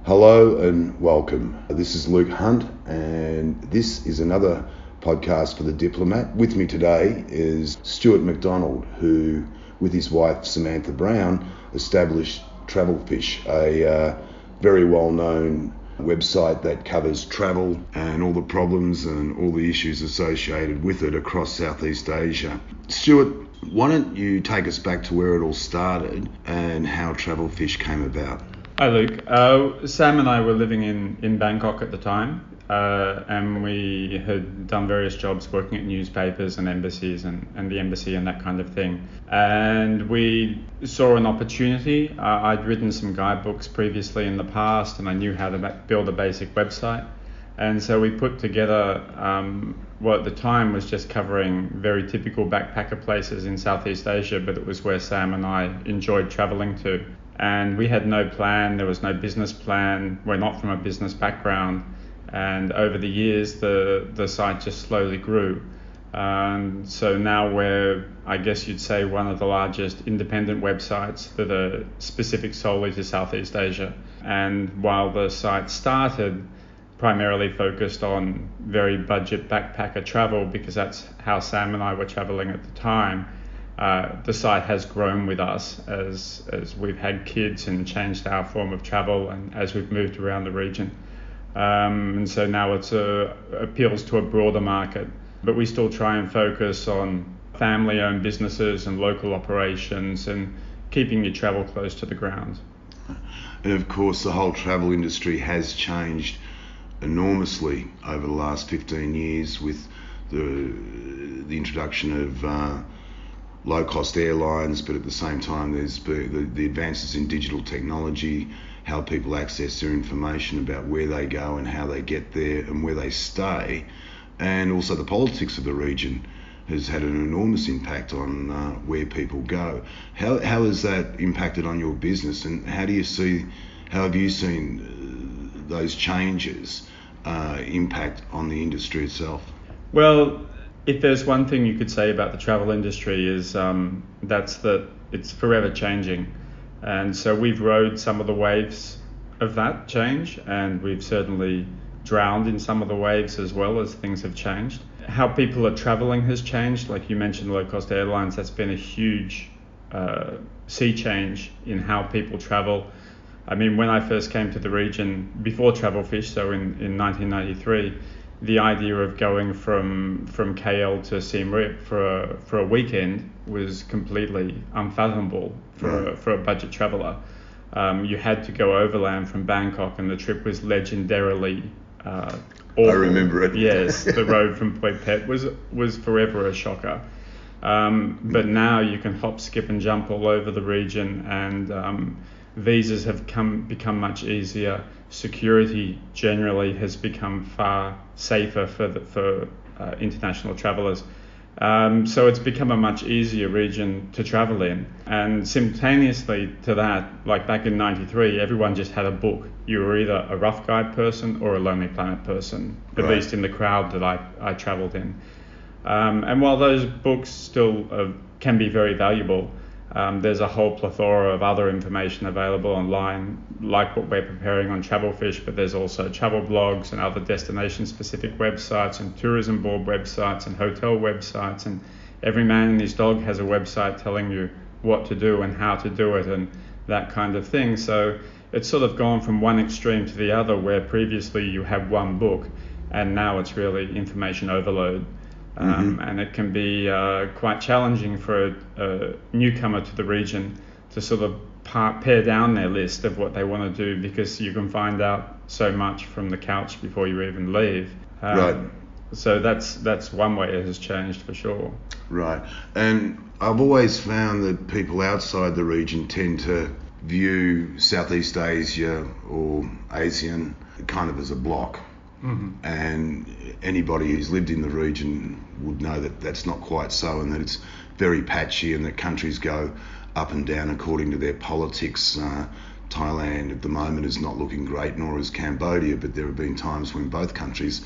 Hello and welcome. This is Luke Hunt, and this is another podcast for The Diplomat. With me today is Stuart McDonald, who, with his wife Samantha Brown, established Travelfish, a very well-known website that covers travel and all the problems and all the issues associated with it across Southeast Asia. Stuart, why don't you take us back to where it all started and how Travelfish came about? Hi Luke. Sam and I were living in Bangkok at the time, and we had done various jobs working at newspapers and embassies and the embassy and that kind of thing. And we saw an opportunity. I'd written some guidebooks previously in the past, and I knew how to build a basic website. And so we put together what at the time was just covering very typical backpacker places in Southeast Asia, but it was where Sam and I enjoyed traveling to. And we had no plan, there was no business plan, we're not from a business background, and over the years the site just slowly grew. So now we're, I guess you'd say, one of the largest independent websites that are specific solely to Southeast Asia. And while the site started primarily focused on very budget backpacker travel, because that's how Sam and I were traveling at the time, the site has grown with us as we've had kids and changed our form of travel, and as we've moved around the region. And so now it appeals to a broader market, but we still try and focus on family-owned businesses and local operations and keeping your travel close to the ground. And of course, the whole travel industry has changed enormously over the last 15 years with the introduction of low-cost airlines, but at the same time there's the advances in digital technology, how people access their information about where they go and how they get there and where they stay, and also the politics of the region has had an enormous impact on where people go. How has that impacted on your business, and how have you seen those changes impact on the industry itself? Well, if there's one thing you could say about the travel industry is that's that it's forever changing. And so we've rode some of the waves of that change, and we've certainly drowned in some of the waves as well as things have changed. How people are traveling has changed. Like you mentioned, low-cost airlines, that's been a huge sea change in how people travel. I mean, when I first came to the region before Travelfish, so in 1993, the idea of going from KL to Siem Reap for a weekend was completely unfathomable for a budget traveller. You had to go overland from Bangkok, and the trip was legendarily awful. I remember it. Yes, the road from Phnom Penh was forever a shocker. But now you can hop, skip and jump all over the region, and visas have become much easier. Security generally has become far safer for international travellers. So it's become a much easier region to travel in. And simultaneously to that, like back in 93, everyone just had a book. You were either a Rough Guide person or a Lonely Planet person, at least in the crowd that I travelled in. And while those books still can be very valuable, there's a whole plethora of other information available online, like what we're preparing on Travelfish, but there's also travel blogs and other destination-specific websites and tourism board websites and hotel websites, and every man and his dog has a website telling you what to do and how to do it and that kind of thing. So it's sort of gone from one extreme to the other, where previously you had one book and now it's really information overload. And it can be quite challenging for a newcomer to the region to sort of pare down their list of what they want to do, because you can find out so much from the couch before you even leave. Right. So that's one way it has changed for sure. Right. And I've always found that people outside the region tend to view Southeast Asia or ASEAN kind of as a block. Mm-hmm. And anybody who's lived in the region would know that that's not quite so, and that it's very patchy and that countries go up and down according to their politics. Thailand at the moment is not looking great, nor is Cambodia, but there have been times when both countries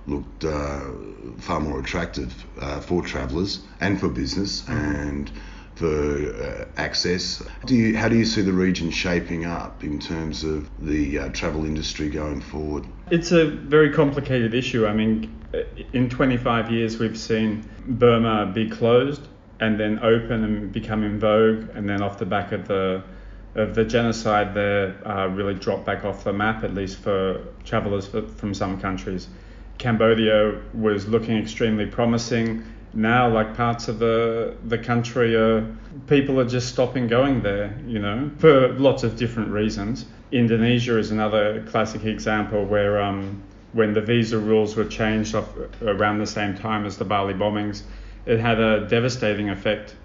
looked far more attractive for travellers and for business. Mm-hmm. And for access. How do you see the region shaping up in terms of the travel industry going forward? It's a very complicated issue. I mean, in 25 years we've seen Burma be closed and then open and become in vogue, and then off the back of the genocide there really dropped back off the map, at least for travellers from some countries. Cambodia was looking extremely promising. Now, like parts of the country, people are just stopping going there, for lots of different reasons. Indonesia is another classic example where when the visa rules were changed around the same time as the Bali bombings, it had a devastating effect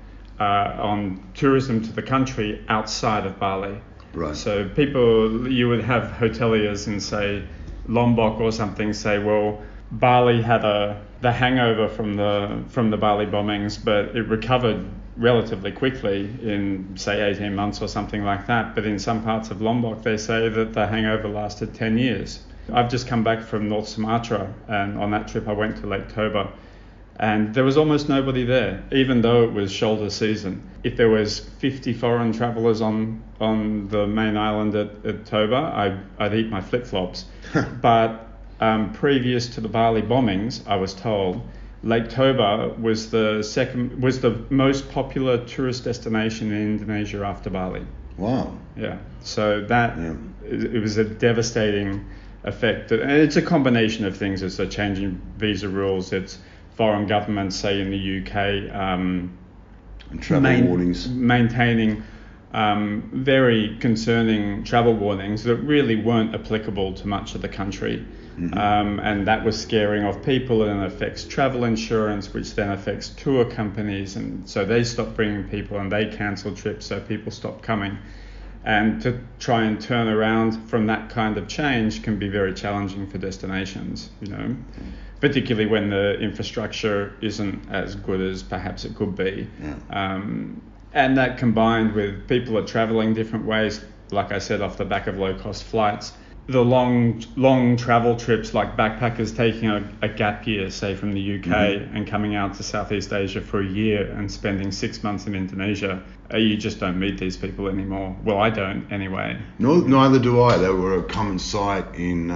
on tourism to the country outside of Bali. Right. So you would have hoteliers in, say, Lombok or something say, well, Bali had the hangover from the Bali bombings, but it recovered relatively quickly in, say, 18 months or something like that. But in some parts of Lombok, they say that the hangover lasted 10 years. I've just come back from North Sumatra, and on that trip I went to Lake Toba, and there was almost nobody there, even though it was shoulder season. If there was 50 foreign travellers on the main island at Toba, I'd eat my flip-flops. But previous to the Bali bombings, I was told, Lake Toba was the most popular tourist destination in Indonesia after Bali. Wow. Yeah. So it was a devastating effect, and it's a combination of things. It's a change in visa rules. It's foreign governments, say in the UK, and travel warnings, maintaining very concerning travel warnings that really weren't applicable to much of the country. Mm-hmm. And that was scaring off people, and it affects travel insurance, which then affects tour companies, and so they stop bringing people and they cancel trips, so people stop coming. And to try and turn around from that kind of change can be very challenging for destinations, particularly when the infrastructure isn't as good as perhaps it could be. Yeah. And that combined with people are traveling different ways, like I said, off the back of low-cost flights. The long travel trips, like backpackers taking a gap year, say from the UK, mm-hmm. and coming out to Southeast Asia for a year and spending 6 months in Indonesia, you just don't meet these people anymore. Well, I don't anyway. No, neither do I. They were a common sight in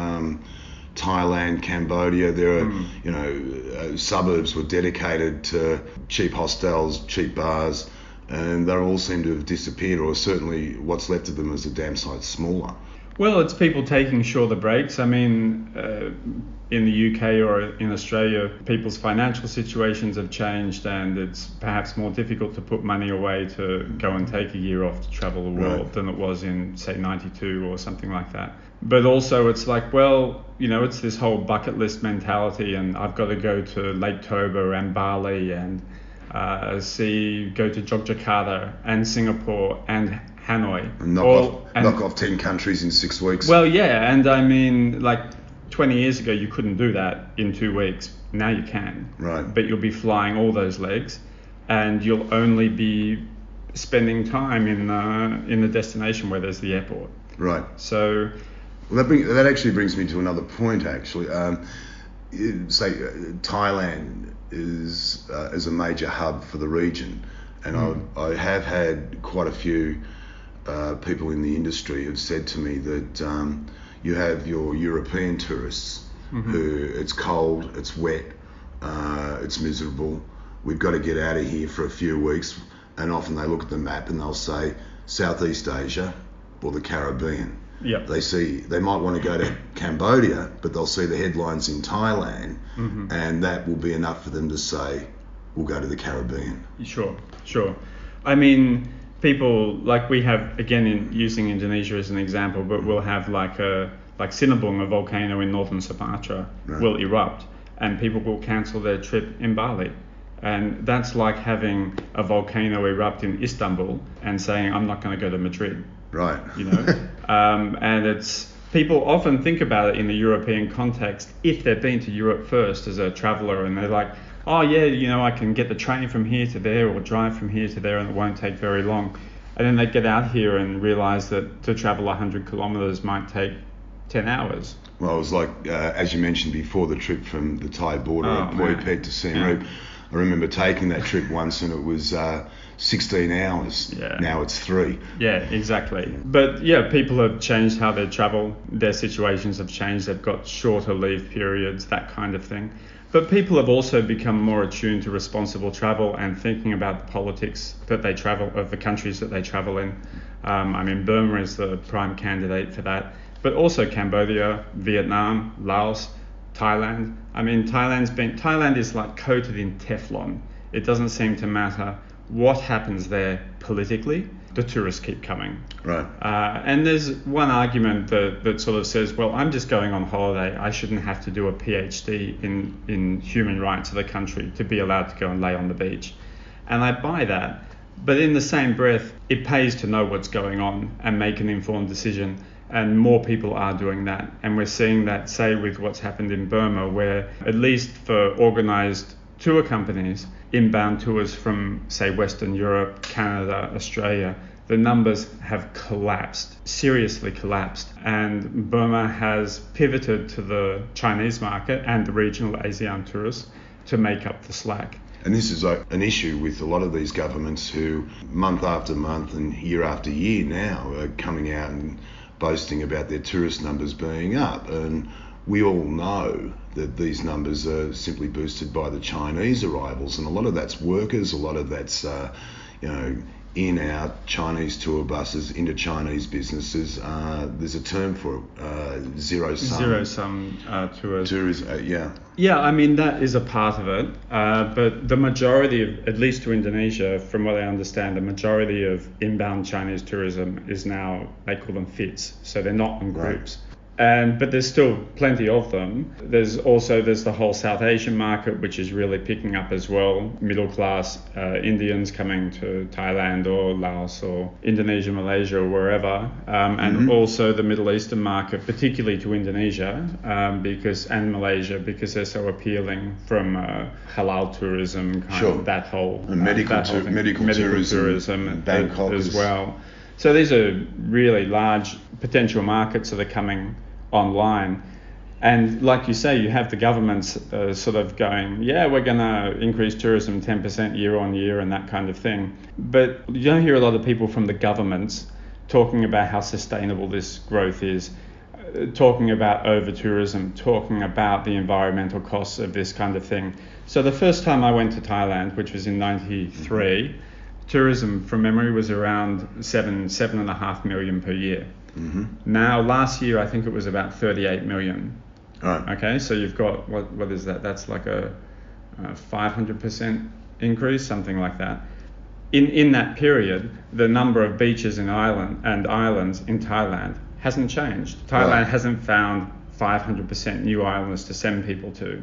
Thailand, Cambodia. There are, suburbs were dedicated to cheap hostels, cheap bars, and they all seem to have disappeared, or certainly what's left of them is a damn sight smaller. Well, it's people taking shorter breaks. I mean, in the UK or in Australia, people's financial situations have changed, and it's perhaps more difficult to put money away to go and take a year off to travel the world than it was in, say, 92 or something like that. But also it's like, well, it's this whole bucket list mentality, and I've got to go to Lake Toba and Bali and go to Yogyakarta and Singapore and Hanoi. And knock off 10 countries in 6 weeks. Well, yeah, and I mean, like 20 years ago, you couldn't do that in 2 weeks. Now you can. Right. But you'll be flying all those legs, and you'll only be spending time in the destination where there's the airport. Right. So. Well, that actually brings me to another point, actually. Say Thailand is a major hub for the region, and I have had quite a few people in the industry have said to me that you have your European tourists who it's cold, it's wet, it's miserable, we've got to get out of here for a few weeks, and often they look at the map and they'll say Southeast Asia or the Caribbean. Yep. They might want to go to Cambodia, but they'll see the headlines in Thailand, and that will be enough for them to say, we'll go to the Caribbean. Sure. I mean, people, like we have, again, using Indonesia as an example, but we'll have like Sinabung, a volcano in northern Sumatra, will erupt, and people will cancel their trip in Bali. And that's like having a volcano erupt in Istanbul and saying, I'm not going to go to Madrid. Right. And it's, people often think about it in the European context if they've been to Europe first as a traveller, and they're like, oh yeah, I can get the train from here to there or drive from here to there and it won't take very long. And then they get out here and realise that to travel 100 kilometres might take 10 hours. Well, it was like, as you mentioned before, the trip from the Thai border at Phuket to Siem Reap. I remember taking that trip once and it was 16 hours. Yeah. Now it's 3. Yeah, exactly. But yeah, people have changed how they travel. Their situations have changed. They've got shorter leave periods, that kind of thing. But people have also become more attuned to responsible travel and thinking about the politics that they travel, of the countries that they travel in. I mean, Burma is the prime candidate for that, but also Cambodia, Vietnam, Laos, Thailand. I mean, Thailand is like coated in Teflon. It doesn't seem to matter what happens there politically. The tourists keep coming. Right. And there's one argument that sort of says, well, I'm just going on holiday. I shouldn't have to do a PhD in human rights of the country to be allowed to go and lay on the beach. And I buy that. But in the same breath, it pays to know what's going on and make an informed decision. And more people are doing that. And we're seeing that, say, with what's happened in Burma, where at least for organised tour companies, inbound tours from, say, Western Europe, Canada, Australia, the numbers have collapsed, seriously collapsed. And Burma has pivoted to the Chinese market and the regional ASEAN tourists to make up the slack. And this is an issue with a lot of these governments who, month after month and year after year now, are coming out and boasting about their tourist numbers being up. And we all know that these numbers are simply boosted by the Chinese arrivals, and a lot of that's workers, a lot of that's in out Chinese tour buses into Chinese businesses. There's a term for it, zero sum tours. Yeah. Yeah, I mean, that is a part of it, but the majority of, at least to Indonesia, from what I understand, the majority of inbound Chinese tourism is now, they call them FITs, so they're not in groups. But there's still plenty of them. There's the whole South Asian market, which is really picking up as well. Middle class Indians coming to Thailand or Laos or Indonesia, Malaysia or wherever. And also the Middle Eastern market, particularly to Indonesia and Malaysia, because they're so appealing from halal tourism, that whole medical tourism, Bangkok as well. So these are really large potential markets that are coming online. And like you say, you have the governments sort of going, yeah, we're going to increase tourism 10% year on year and that kind of thing. But you don't hear a lot of people from the governments talking about how sustainable this growth is, talking about over-tourism, talking about the environmental costs of this kind of thing. So the first time I went to Thailand, which was in 93, tourism from memory was around 7.5 million per year. Now, last year, I think it was about 38 million. Right. Okay, so you've got, what is that? That's like a 500% increase, something like that. In that period, the number of beaches and islands in Thailand hasn't changed. Thailand hasn't found 500% new islands to send people to.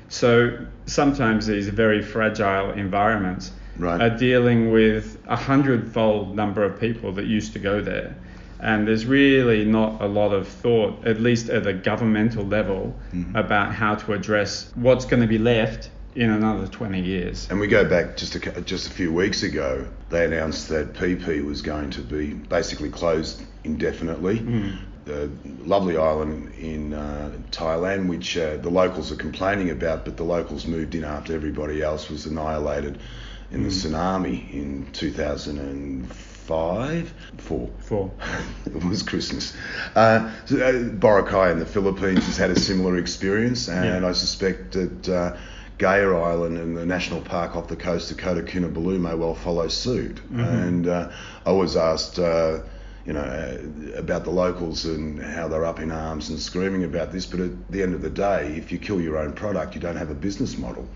So sometimes these very fragile environments are dealing with 100-fold number of people that used to go there. And there's really not a lot of thought, at least at a governmental level, about how to address what's going to be left in another 20 years. And we go back just a few weeks ago, they announced that PP was going to be basically closed indefinitely. The lovely island in Thailand, which the locals are complaining about, but the locals moved in after everybody else was annihilated in the tsunami in 4. It was Christmas. Boracay in the Philippines has had a similar experience, and I suspect that Gaia Island and the national park off the coast of Kota Kinabalu may well follow suit. And I was asked, about the locals and how they're up in arms and screaming about this, but at the end of the day, if you kill your own product, you don't have a business model.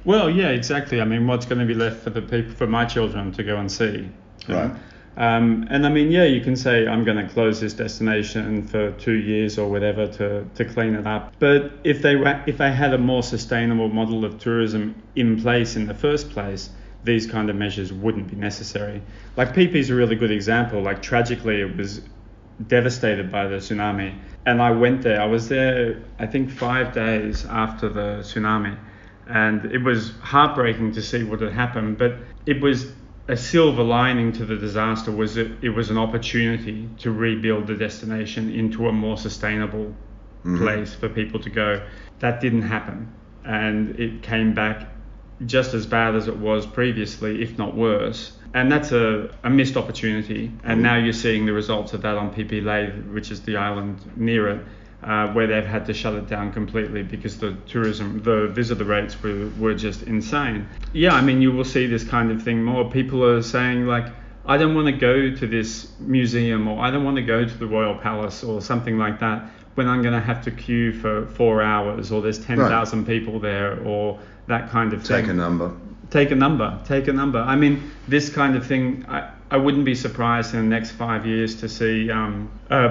Well, yeah, exactly. I mean, what's going to be left for the people, for my children to go and see? Right. And I mean, yeah, you can say I'm going to close this destination for 2 years or whatever to clean it up. But if they had a more sustainable model of tourism in place in the first place, these kind of measures wouldn't be necessary. Like PP is a really good example. Like tragically, it was devastated by the tsunami, and I went there. I was there, I think, 5 days after the tsunami, and it was heartbreaking to see what had happened. But it was a silver lining to the disaster was it was an opportunity to rebuild the destination into a more sustainable place for people to go. That didn't happen, and it came back just as bad as it was previously, if not worse. And that's a missed opportunity. And now you're seeing the results of that on Phi Phi Lei, which is the island near it, where they've had to shut it down completely because the visitor rates were just insane. Yeah, I mean, you will see this kind of thing more. People are saying, like, I don't want to go to this museum, or I don't want to go to the Royal Palace or something like that, when I'm going to have to queue for 4 hours, or there's 10,000 people there, or that kind of thing. Take a number. Take a number. I mean, this kind of thing, I wouldn't be surprised in the next 5 years to see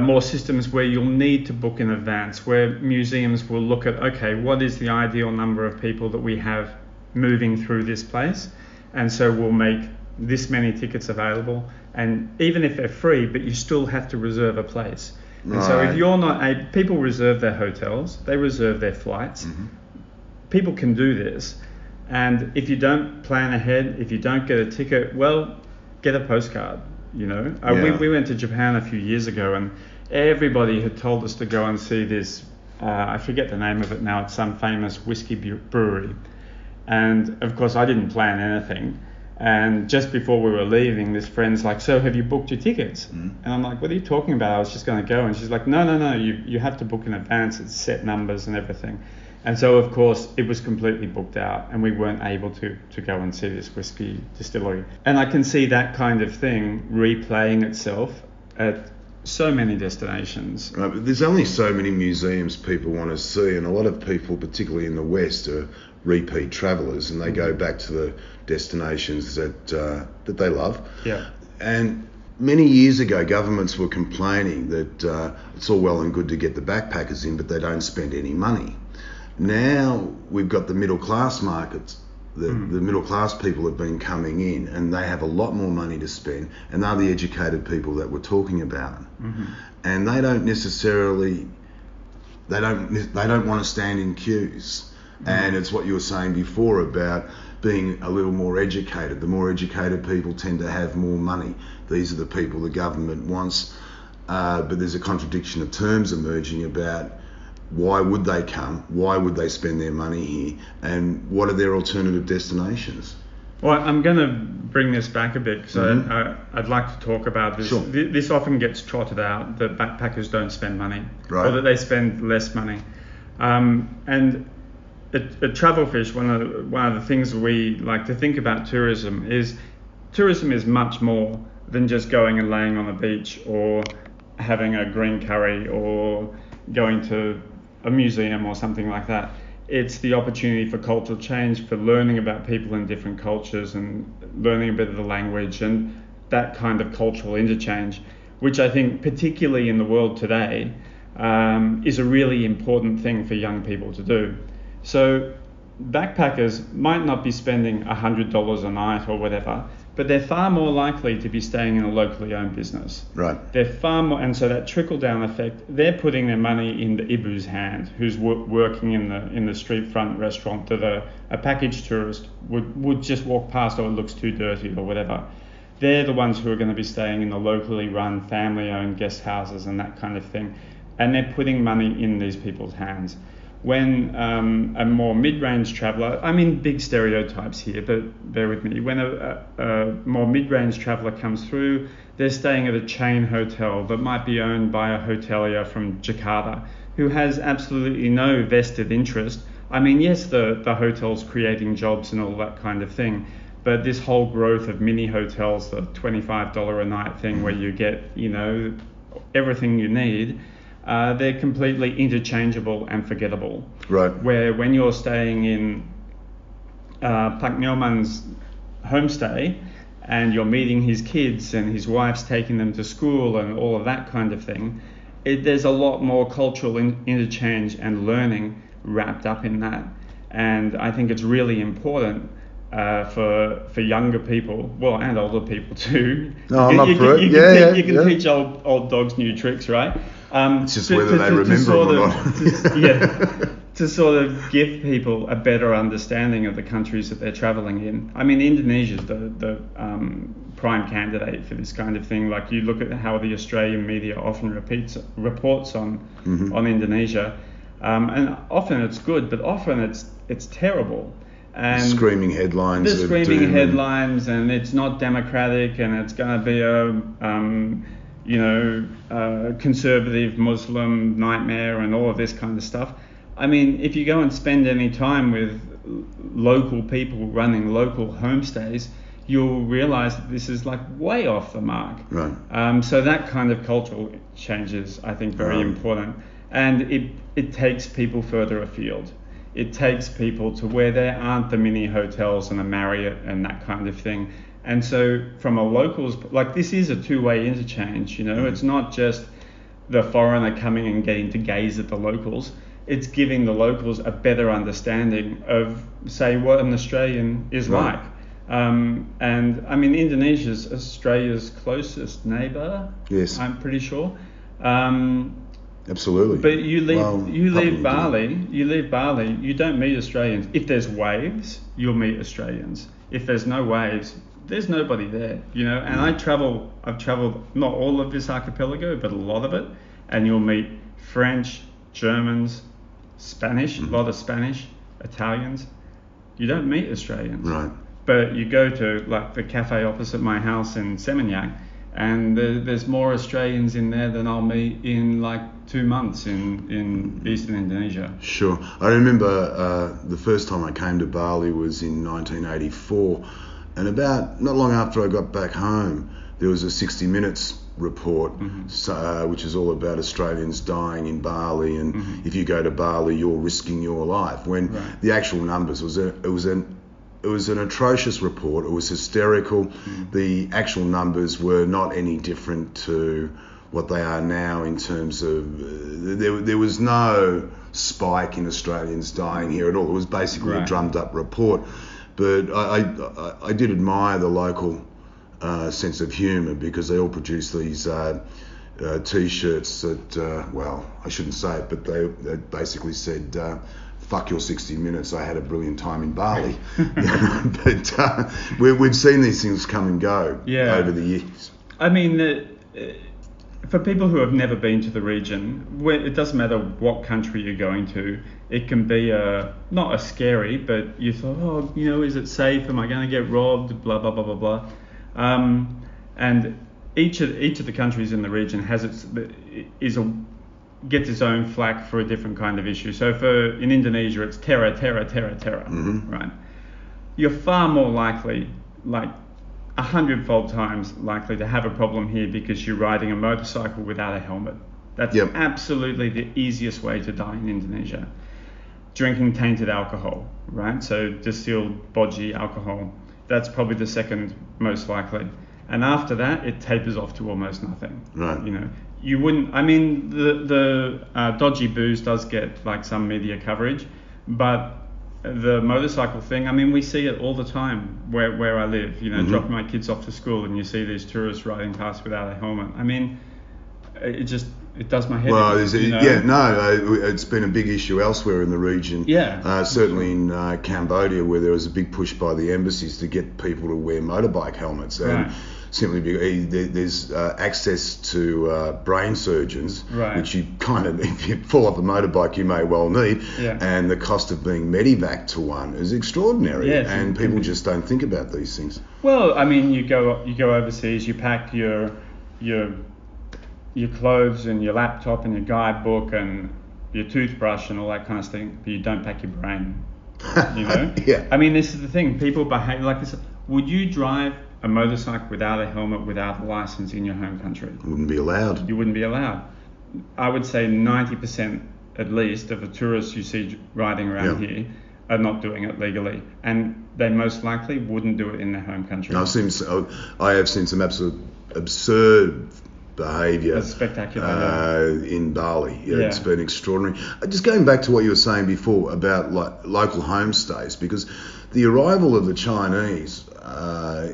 more systems where you'll need to book in advance, where museums will look at, okay, what is the ideal number of people that we have moving through this place? And so we'll make this many tickets available, and even if they're free, but you still have to reserve a place. Right. And so if you're not people reserve their hotels, they reserve their flights. Mm-hmm. People can do this, and if you don't plan ahead, if you don't get a ticket, well, get a postcard. You know, we went to Japan a few years ago, and everybody had told us to go and see this. I forget the name of it now. It's some famous whiskey brewery, and of course I didn't plan anything. And just before we were leaving, this friend's like, so have you booked your tickets? Mm. And I'm like, what are you talking about? I was just going to go. And she's like, no, you have to book in advance. It's set numbers and everything. And so, of course, it was completely booked out, and we weren't able to go and see this whiskey distillery. And I can see that kind of thing replaying itself at so many destinations. Right, but there's only so many museums people want to see, and a lot of people, particularly in the West, are repeat travellers, and they go back to the destinations that they love. Yeah. And many years ago, governments were complaining that it's all well and good to get the backpackers in, but they don't spend any money. Now we've got the middle class markets. The middle class people have been coming in, and they have a lot more money to spend, and they're the educated people that we're talking about. Mm-hmm. And they don't necessarily, they don't want to stand in queues. Mm-hmm. And it's what you were saying before about being a little more educated. The more educated people tend to have more money. These are the people the government wants, but there's a contradiction of terms emerging about why would they come? Why would they spend their money here? And what are their alternative destinations? Well, I'm going to bring this back a bit, because I'd like to talk about this. Sure. This often gets trotted out, that backpackers don't spend money, right, or that they spend less money. And at Travelfish, one of the things we like to think about tourism is much more than just going and laying on the beach, or having a green curry, or going to a museum or something like that. It's the opportunity for cultural change, for learning about people in different cultures, and learning a bit of the language, and that kind of cultural interchange, which I think, particularly in the world today, is a really important thing for young people to do. So backpackers might not be spending $100 a night or whatever, but they're far more likely to be staying in a locally owned business. Right. They're far more, and so that trickle-down effect, they're putting their money in the Ibu's hand, who's working in the street front restaurant that a package tourist would just walk past, or it looks too dirty or whatever. They're the ones who are going to be staying in the locally run, family-owned guest houses and that kind of thing, and they're putting money in these people's hands. When a more mid-range traveller, I mean big stereotypes here, but bear with me, when a more mid-range traveller comes through, they're staying at a chain hotel that might be owned by a hotelier from Jakarta, who has absolutely no vested interest. I mean, yes, the hotel's creating jobs and all that kind of thing, but this whole growth of mini hotels, the $25 a night thing where you get, everything you need, they're completely interchangeable and forgettable. Right. Where when you're staying in Pak Nyoman's homestay, and you're meeting his kids, and his wife's taking them to school and all of that kind of thing, there's a lot more cultural interchange and learning wrapped up in that. And I think it's really important for younger people, well, and older people too. No, I'm up for it. You can teach old dogs new tricks, right? It's just whether they remember them or not. To sort of give people a better understanding of the countries that they're traveling in. I mean, Indonesia's the prime candidate for this kind of thing. Like, you look at how the Australian media often reports on Indonesia, and often it's good, but often it's terrible. And screaming headlines. The screaming headlines, and it's not democratic, and it's going to be a conservative Muslim nightmare, and all of this kind of stuff. I mean, if you go and spend any time with local people running local homestays, you'll realize that this is like way off the mark. Right. So that kind of cultural change is, I think, very important, and it takes people further afield. It takes people to where there aren't the mini hotels and a Marriott and that kind of thing. And so from a locals, like, this is a two-way interchange, It's not just the foreigner coming and getting to gaze at the locals. It's giving the locals a better understanding of, say, what an Australian is like. And I mean, Indonesia's Australia's closest neighbour. Yes. I'm pretty sure. Absolutely. But you leave Bali, you don't meet Australians. If there's waves, you'll meet Australians. If there's no waves, there's nobody there, And I've traveled not all of this archipelago, but a lot of it, and you'll meet French, Germans, Spanish, a lot of Spanish, Italians. You don't meet Australians. Right. But you go to, like, the cafe opposite my house in Seminyak, and there's more Australians in there than I'll meet in like 2 months in eastern Indonesia. Sure. I remember the first time I came to Bali was in 1984, and about not long after I got back home, there was a 60 Minutes report, which is all about Australians dying in Bali, and if you go to Bali, you're risking your life. When the actual numbers it was an atrocious report. It was hysterical. The actual numbers were not any different to what they are now in terms of there was no spike in Australians dying here at all. It was basically a drummed up report. But I did admire the local sense of humour, because they all produced these T-shirts that, well, I shouldn't say it, but they basically said, fuck your 60 Minutes, I had a brilliant time in Bali. But we've seen these things come and go over the years. I mean, for people who have never been to the region, it doesn't matter what country you're going to, it can be not a scary, but you thought, is it safe? Am I going to get robbed? Blah, blah, blah, blah, blah. And each of the countries in the region gets its own flack for a different kind of issue. So in Indonesia, it's terror, right? You're far more likely, like 100-fold times likely, to have a problem here because you're riding a motorcycle without a helmet. That's absolutely the easiest way to die in Indonesia. Drinking tainted alcohol, right? So distilled bodgy alcohol. That's probably the second most likely. And after that, it tapers off to almost nothing. Right. You wouldn't. I mean, the dodgy booze does get like some media coverage, but the motorcycle thing, I mean, we see it all the time where I live. Dropping my kids off to school, and you see these tourists riding past without a helmet. I mean, it does my head. Well, it's been a big issue elsewhere in the region. Certainly in Cambodia, where there was a big push by the embassies to get people to wear motorbike helmets, and simply because there's access to brain surgeons, which you kind of, if you fall off a motorbike, you may well need, and the cost of being medevaced to one is extraordinary, and people just don't think about these things. Well, I mean, you go overseas, you pack your clothes and your laptop and your guidebook and your toothbrush and all that kind of thing, but you don't pack your brain. I mean, this is the thing. People behave like this. Would you drive a motorcycle without a helmet, without a license in your home country? Wouldn't be allowed. You wouldn't be allowed. I would say 90% at least of the tourists you see riding around here are not doing it legally, and they most likely wouldn't do it in their home country. I have seen some absolute absurd behaviour. That's spectacular. In Bali. It's been extraordinary. Just going back to what you were saying before about local homestays, because the arrival of the Chinese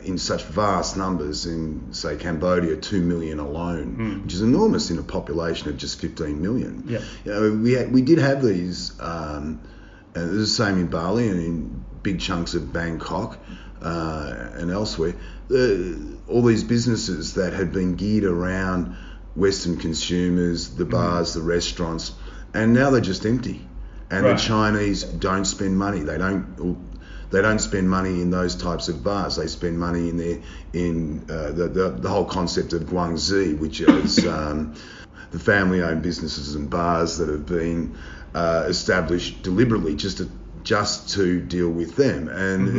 in such vast numbers in, say, Cambodia, 2 million alone, which is enormous in a population of just 15 million. We did have these, and it was the same in Bali and in big chunks of Bangkok and elsewhere. All these businesses that had been geared around Western consumers, the bars, the restaurants, and now they're just empty. And the Chinese don't spend money. they don't spend money in those types of bars. They spend money in the whole concept of guangzi, which is the family-owned businesses and bars that have been established deliberately just to deal with them, and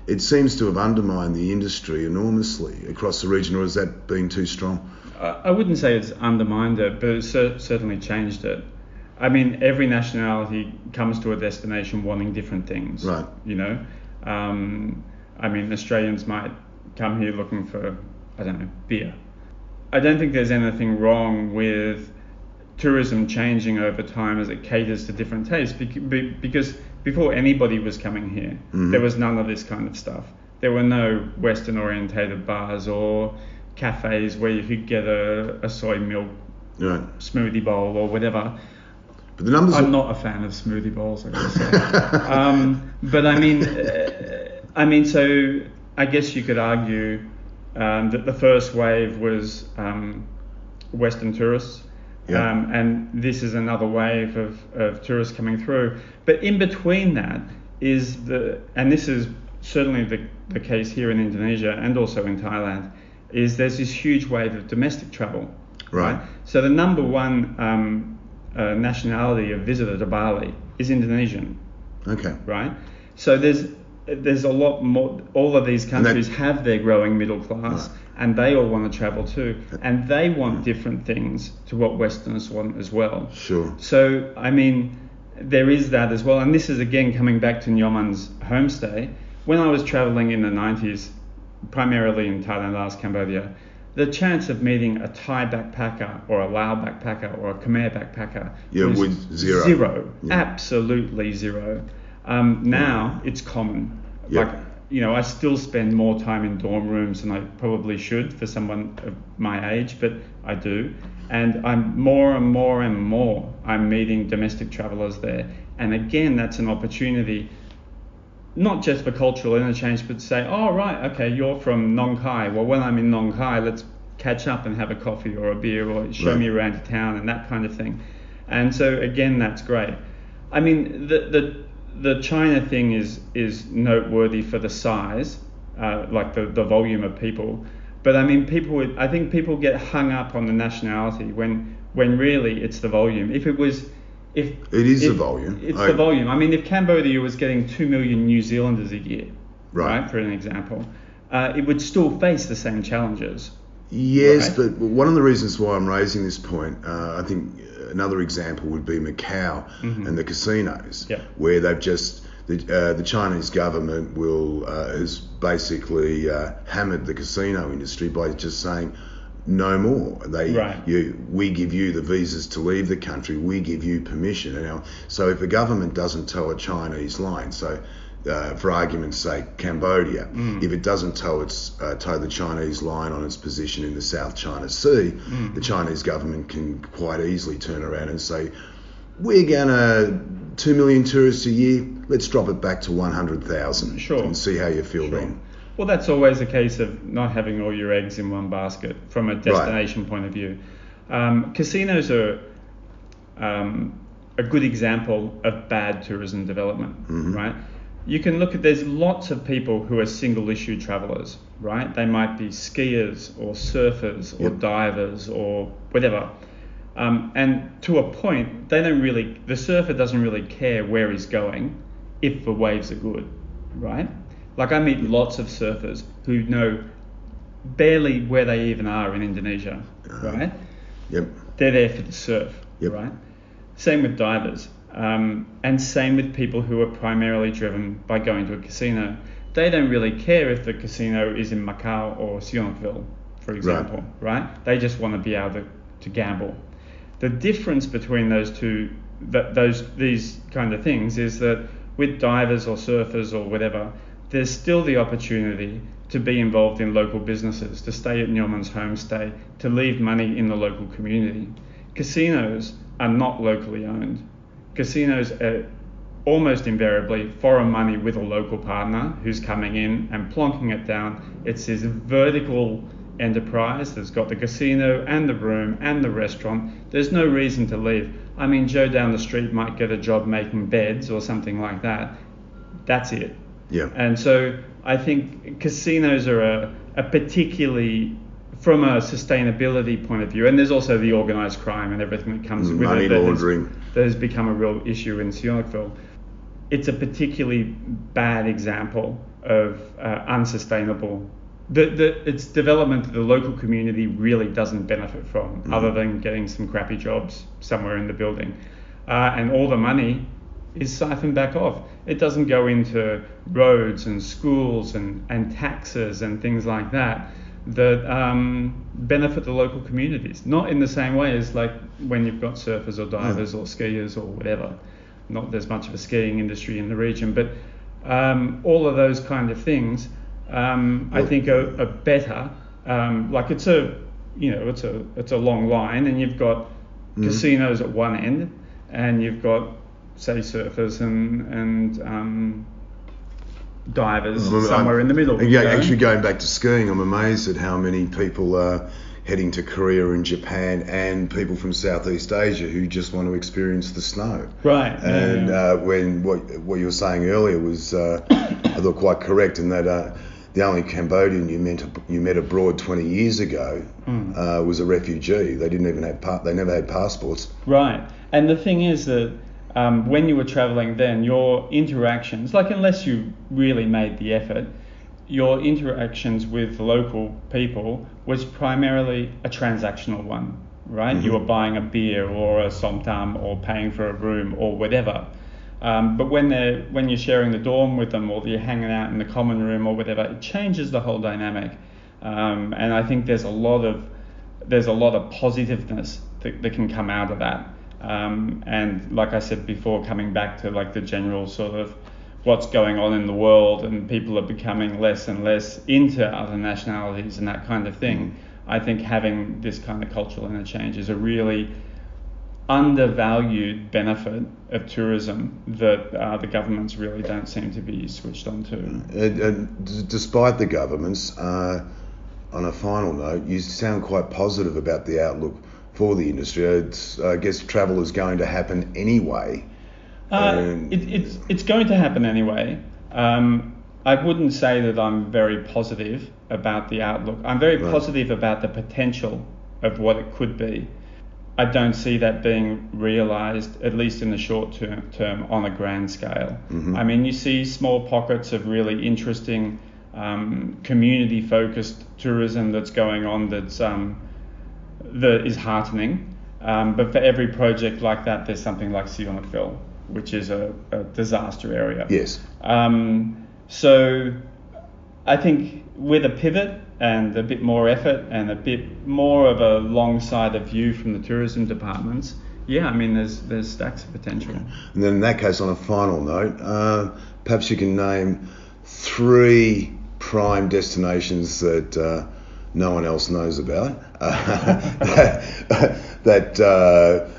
it seems to have undermined the industry enormously across the region. Or is that being too strong? I wouldn't say it's undermined it, but it's certainly changed it. I mean, every nationality comes to a destination wanting different things. Right. You know, I mean, Australians might come here looking for, I don't know, beer. I don't think there's anything wrong with tourism changing over time as it caters to different tastes, because before anybody was coming here, there was none of this kind of stuff. There were no Western orientated bars or cafes where you could get a soy milk smoothie bowl or whatever. But the numbers I'm not a fan of smoothie bowls, I guess. But I mean, so I guess you could argue that the first wave was Western tourists, and this is another wave of tourists coming through. But in between that is and this is certainly the case here in Indonesia and also in Thailand, is there's this huge wave of domestic travel. Right. So the number one nationality of visitor to Bali is Indonesian. Okay. Right. So there's a lot more. All of these countries have their growing middle class, and they all want to travel too, and they want different things to what Westerners want as well. Sure. So I mean, there is that as well, and this is again coming back to Nyoman's homestay. When I was traveling in the 90s, primarily in Thailand, Laos, Cambodia, the chance of meeting a Thai backpacker or a Lao backpacker or a Khmer backpacker was zero. Zero. Yeah. Absolutely zero. Now it's common. Like, you know, I still spend more time in dorm rooms than I probably should for someone of my age, but I do. And I'm more and more and more, I'm meeting domestic travelers there. And again, that's an opportunity, not just for cultural interchange, but to say, oh, right, okay, you're from Nong Khai. Well, when I'm in Nong Khai, let's catch up and have a coffee or a beer or show me around town and that kind of thing. And so, again, that's great. I mean, the China thing is noteworthy for the size, like the volume of people. But I mean, I think people get hung up on the nationality when really it's the volume. It is the volume. It's the volume. I mean, if Cambodia was getting 2 million New Zealanders a year, right, for an example, it would still face the same challenges. Yes, right? But one of the reasons why I'm raising this point, I think another example would be Macau and the casinos, where they've just the Chinese government has basically hammered the casino industry by just saying, no more. We give you the visas to leave the country. We give you permission. So if a government doesn't toe a Chinese line, so for argument's sake, Cambodia, if it doesn't toe the Chinese line on its position in the South China Sea, the Chinese government can quite easily turn around and say, we're gonna 2 million tourists a year. Let's drop it back to 100,000 and see how you feel then. Well, that's always a case of not having all your eggs in one basket from a destination point of view. Casinos are a good example of bad tourism development, right? You can look at, there's lots of people who are single issue travelers, right? They might be skiers or surfers or divers or whatever. And to a point, the surfer doesn't really care where he's going if the waves are good, right? Like, I meet lots of surfers who know barely where they even are in Indonesia, right? Yep. They're there for the surf, right? Same with divers, and same with people who are primarily driven by going to a casino. They don't really care if the casino is in Macau or Sihanoukville, for example, right? They just want to be able to gamble. The difference between those two, these kind of things, is that with divers or surfers or whatever, there's still the opportunity to be involved in local businesses, to stay at Nyoman's homestay, to leave money in the local community. Casinos are not locally owned. Casinos are almost invariably foreign money with a local partner who's coming in and plonking it down. It's this vertical enterprise that's got the casino and the room and the restaurant. There's no reason to leave. I mean, Joe down the street might get a job making beds or something like that. That's it. Yeah. And so I think casinos are a particularly, from a sustainability point of view, and there's also the organised crime and everything that comes with money it. laundering. That has become a real issue in Sihanoukville. It's a particularly bad example of unsustainable. Its development that the local community really doesn't benefit from, other than getting some crappy jobs somewhere in the building. And all the money is siphoned back off. It doesn't go into roads and schools and taxes and things like that benefit the local communities. Not in the same way as like when you've got surfers or divers or skiers or whatever. Not there's much of a skiing industry in the region, but all of those kind of things I think are better. Like it's a long line, and you've got casinos at one end, and you've got say surfers and divers somewhere in the middle. And actually going back to skiing, I'm amazed at how many people are heading to Korea and Japan, and people from Southeast Asia who just want to experience the snow. Right. And when what you were saying earlier was, I thought quite correct, in that the only Cambodian you met abroad 20 years ago was a refugee. They didn't even have they never had passports. Right. And the thing is that when you were traveling then, your interactions, like unless you really made the effort, your interactions with local people was primarily a transactional one, right? You were buying a beer or a somtam or paying for a room or whatever. But when you're sharing the dorm with them, or you're hanging out in the common room or whatever, it changes the whole dynamic. And I think there's a lot of positiveness that can come out of that. And like I said before, coming back to like the general sort of what's going on in the world, and people are becoming less and less into other nationalities and that kind of thing. I think having this kind of cultural interchange is a really undervalued benefit of tourism that the governments really don't seem to be switched on to. And despite the governments, on a final note, you sound quite positive about the outlook for the industry. I guess travel is going to happen anyway. It's going to happen anyway. I wouldn't say that I'm very positive about the outlook. I'm very positive about the potential of what it could be. I don't see that being realised, at least in the short term, on a grand scale. I mean, you see small pockets of really interesting community-focused tourism that's going on that is heartening. But for every project like that, there's something like Sihanoukville, which is a disaster area. Yes. So I think with a pivot and a bit more effort and a bit more of a long-sighted view from the tourism departments, I mean, there's stacks of potential. And then in that case, on a final note, perhaps you can name 3 prime destinations that no one else knows about that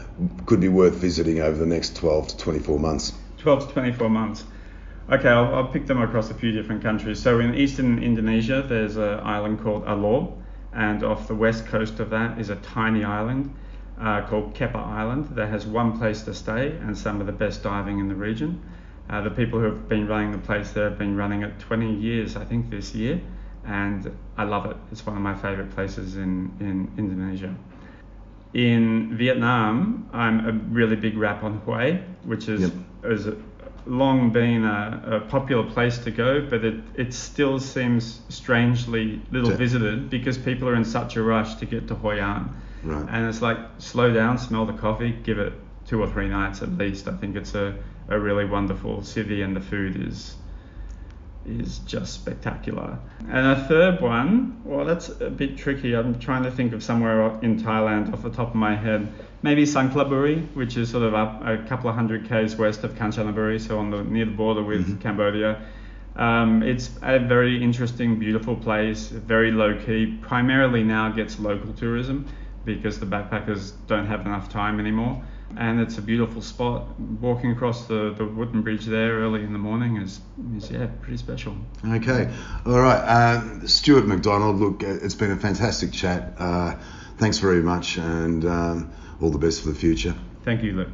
could be worth visiting over the next 12 to 24 months. 12 to 24 months. Okay, I'll pick them across a few different countries. So in eastern Indonesia, there's an island called Alor, and off the west coast of that is a tiny island called Kepa Island that has one place to stay and some of the best diving in the region. The people who have been running the place there have been running it 20 years, I think, this year, and I love it. It's one of my favourite places in Indonesia. In Vietnam, I'm a really big Rap-on Hue, which is long been a popular place to go, but it still seems strangely little visited because people are in such a rush to get to Hoi An. Right. And it's like, slow down, smell the coffee, give it 2 or 3 nights at least. I think it's a really wonderful city, and the food is just spectacular. And a third one, well, that's a bit tricky. I'm trying to think of somewhere in Thailand off the top of my head. Maybe Sangkhlaburi, which is sort of up a couple of 100 k's west of Kanchanaburi, so near the border with Cambodia. It's a very interesting, beautiful place, very low key. Primarily now gets local tourism because the backpackers don't have enough time anymore. And it's a beautiful spot. Walking across the wooden bridge there early in the morning is pretty special. Okay, all right. Stuart McDonald, look, it's been a fantastic chat. Thanks very much, and all the best for the future. Thank you, Luke.